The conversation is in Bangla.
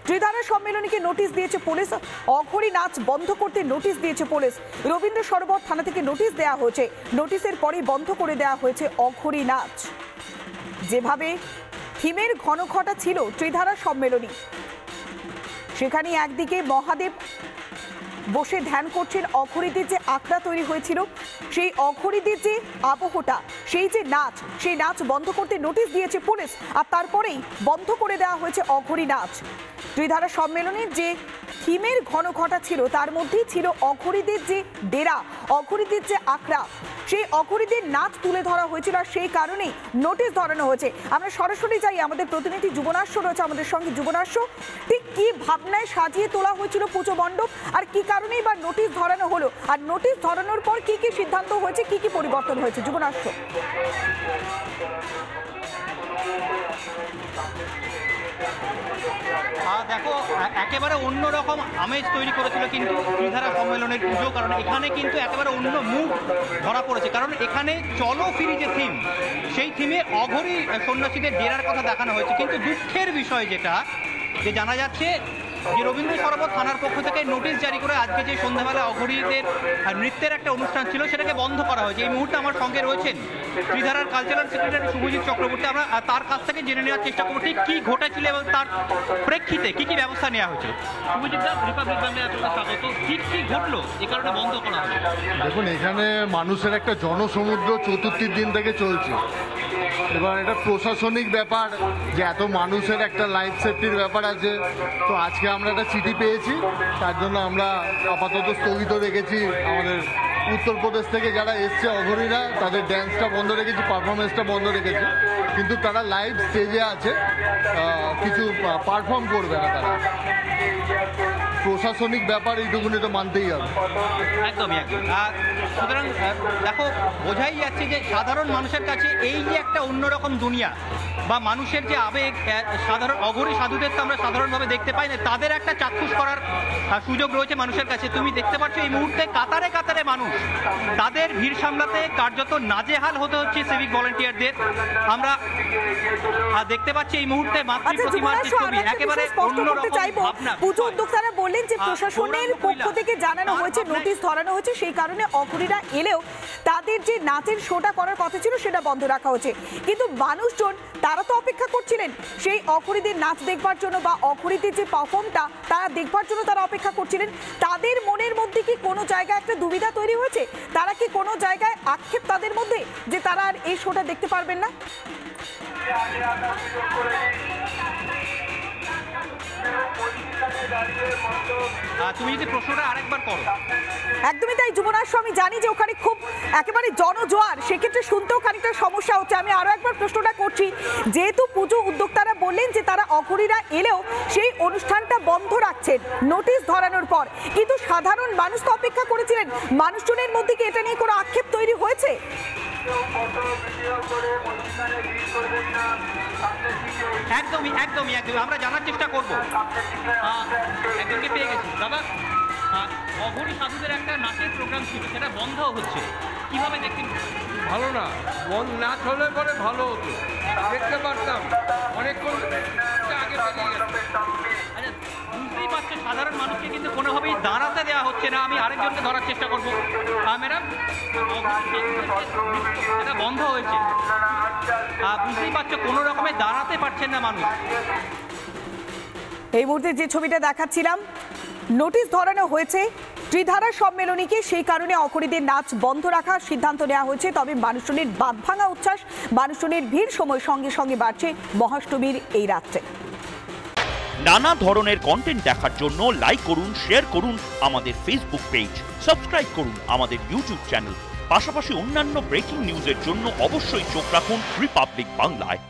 ত্রিধারা সম্মেলনীকে নোটিশ দিয়েছে পুলিশ, অঘোরী নাচ বন্ধ করতে নোটিশ দিয়েছে পুলিশ। রবীন্দ্র সরোবর থানা থেকে নোটিশ দেওয়া হয়েছে, নোটিশের পরেই বন্ধ করে দেওয়া হয়েছে অঘোরী নাচ। যেভাবে থিমের ঘনঘটা ছিল ত্রিধারা সম্মেলনী, সেখানে একদিকে মহাদেব বসে ধ্যান করছেন, অঘোরীদের যে আখড়া তৈরি হয়েছিল, সেই অঘোরীদের যে আবহটা, সেই যে নাচ, সেই নাচ বন্ধ করতে নোটিশ দিয়েছে পুলিশ, আর তারপরেই বন্ধ করে দেওয়া হয়েছে অঘোরী নাচ। ত্রিধারা সম্মেলনের যে থিমের ঘনঘটা ছিল তার মধ্যেই ছিল অঘোরীদের যে ডেরা, অঘোরীদের যে আখড়া, সেই অঘোরীদের নাচ তুলে ধরা হয়েছিল, আর সেই কারণেই নোটিশ ধরানো হয়েছে। আমরা সরাসরি যাই, আমাদের প্রতিনিধি যুবনাশ্য রয়েছে আমাদের সঙ্গে। যুবনাশ্য, ঠিক কি ভাবনায় সাজিয়ে তোলা হয়েছিল পুজো মণ্ডপ, আর কি কারণেই বা নোটিশ ধরানো হলো, আর নোটিশ ধরানোর পর কি কি সিদ্ধান্ত হয়েছে, কি কি পরিবর্তন হয়েছে? যুবনাশ্য, দেখো, একেবারে অন্যরকম আমেজ তৈরি করেছিল কিন্তু ত্রিধারা সম্মেলনের পুজো, কারণ এখানে কিন্তু একেবারে অন্য মুখ ধরা পড়েছে। কারণ এখানে চলো ফিরি যে থিম, সেই থিমে অঘোরী সন্ন্যাসীদের ডেরার কথা দেখানো হয়েছে। কিন্তু দুঃখের বিষয় যেটা যে জানা যাচ্ছে যে রবীন্দ্র সরোবর থানার পক্ষ থেকে নোটিশ জারি করে আজকে যে সন্ধ্যাবেলা অঘোরীদের নৃত্যের একটা অনুষ্ঠান ছিল সেটাকে বন্ধ করা হয়েছে। এই মুহূর্তে আমার সঙ্গে রয়েছেন ত্রিধারার কালচারাল সেক্রেটারি শুভজিৎ চক্রবর্তী। আমরা তার কাছ থেকে জেনে নেওয়ার চেষ্টা করবো ঠিক কী ঘটেছিল এবং তার প্রেক্ষিতে কী কী ব্যবস্থা নেওয়া হয়েছে। শুভজিৎ দা, রিপাবলিক বাংলায় আপনাদের স্বাগত। ঠিক কী ঘটলো এই কারণে বন্ধ করা হয়েছে? দেখুন, এখানে মানুষের একটা জনসমুদ্র চতুর্থীর দিন থেকে চলছে। এবার এটা প্রশাসনিক ব্যাপার যে এত মানুষের একটা লাইফ সেফটির ব্যাপার আছে। তো আজকে আমরা একটা চিঠি পেয়েছি, তার জন্য আমরা আপাতত স্থগিত রেখেছি। আমাদের উত্তরপ্রদেশ থেকে যারা এসছে অঘোরীরা, তাদের ড্যান্সটা বন্ধ রেখেছি, পারফরমেন্সটা বন্ধ রেখেছি, কিন্তু তারা লাইভ স্টেজে আছে, কিছু পারফর্ম করবে না তারা। প্রশাসনিক ব্যাপার, এইটুকুনি তো মানতেই হবে। একদমই একদম। সুতরাং দেখো, বোঝাই যাচ্ছে যে সাধারণ মানুষের কাছে এই যে একটা অন্যরকম দুনিয়া বা মানুষের যে আবেগ, সাধারণ অঘোরী সাধুদের তো আমরা সাধারণভাবে দেখতে পাই না, তাদের একটা চাক্ষুষ করার সুযোগ রয়েছে মানুষের কাছে। তুমি দেখতে পাচ্ছ এই মুহূর্তে কাতারে কাতারে মানুষ, তাদের ভিড় সামলাতে কার্যত নাজেহাল হতে হচ্ছে সিভিক ভলেন্টিয়ারদের। আমরা দেখতে পাচ্ছি এই মুহূর্তে মাতৃ প্রতিমার যে ছবি, একেবারে অন্যরকম ভাবনা। পুজো উদ্যোক্তারা বললেন যে প্রশাসনের পক্ষ থেকে জানানো হয়েছে, নোটিশ ধরানো হয়েছে, সেই কারণে অঘোরীরা এলেও তাদের যে নাচের শোটা করার কথা ছিল সেটা বন্ধ রাখা হয়েছে। কিন্তু মানুষজন তারা তো অপেক্ষা করছিলেন সেই অঘোরীদের নাচ দেখবার জন্য, বা অঘোরীদের যে পারফর্মটা তারা দেখবার জন্য তারা অপেক্ষা করছিলেন। তাদের মনের মধ্যে কি কোনো জায়গায় একটা দুবিধা তৈরি হয়েছে? তারা কি কোনো জায়গায় আক্ষেপ তাদের মধ্যে যে তারা আর এই শোটা দেখতে পারবেন না? তুমি যদি প্রশ্নটা আরেকবার করো। একদমই তাই যুবনাশ্য, আমি জানি যে ওখানে খুব একেবারে জনজোয়ার, সেক্ষেত্রে শুনতেও খানিকটা সমস্যা হচ্ছে। আমি আরো একবার প্রশ্নটা করছি, যেহেতু পুজো উদ্যোক্তারা বললেন যে তারা অঘোরীরা এলেও সেই অনুষ্ঠানটা বন্ধ রাখছেন নোটিশ ধরানোর পর, কিন্তু সাধারণ মানুষ তো অপেক্ষা করেছিলেন, মানুষজনের মধ্যে কি এটা নিয়ে কোনো আক্ষেপ তৈরি হয়েছে? একদমই একদমই একদমই আমরা জানার চেষ্টা করবো। একজনকে পেয়ে গেছি। দাদা, অঘোরী সাধুদের একটা নাচের প্রোগ্রাম ছিল, সেটা বন্ধ হচ্ছে, কিভাবে দেখছেন? ভালো না, নাচ হলে পরে ভালো হতো, দেখতে পারতাম অনেকক্ষণ আগে। আচ্ছা, বুঝতেই পারছো সাধারণ মানুষকে কিন্তু কোনোভাবেই দাঁড়াতে দেওয়া হচ্ছে না। আমি আরেকজনকে ধরার চেষ্টা করবো। ম্যাডাম, এটা বন্ধ হয়েছে, বুঝতেই পারছো কোনো রকমে দাঁড়াতে পারছেন না মানুষ। এই মুহূর্তে যে ছবিটা দেখাচ্ছিলাম, নোটিশ ধরানো হয়েছে ত্রিধারা সম্মেলনীকে, সেই কারণে অঘোরীদের নাচ বন্ধ রাখার সিদ্ধান্ত নেওয়া হয়েছে। তবে মানুষজনের বাঁধভাঙা উচ্ছ্বাস, মানুষজনের ভিড় সময় সঙ্গে সঙ্গে বাড়ছে মহাষ্টমীর এই রাত্রে। নানা ধরনের কন্টেন্ট দেখার জন্য লাইক করুন, শেয়ার করুন আমাদের ফেসবুক পেজ, সাবস্ক্রাইব করুন আমাদের ইউটিউব চ্যানেল। পাশাপাশি অন্যান্য ব্রেকিং নিউজের জন্য অবশ্যই চোখ রাখুন রিপাবলিক বাংলায়।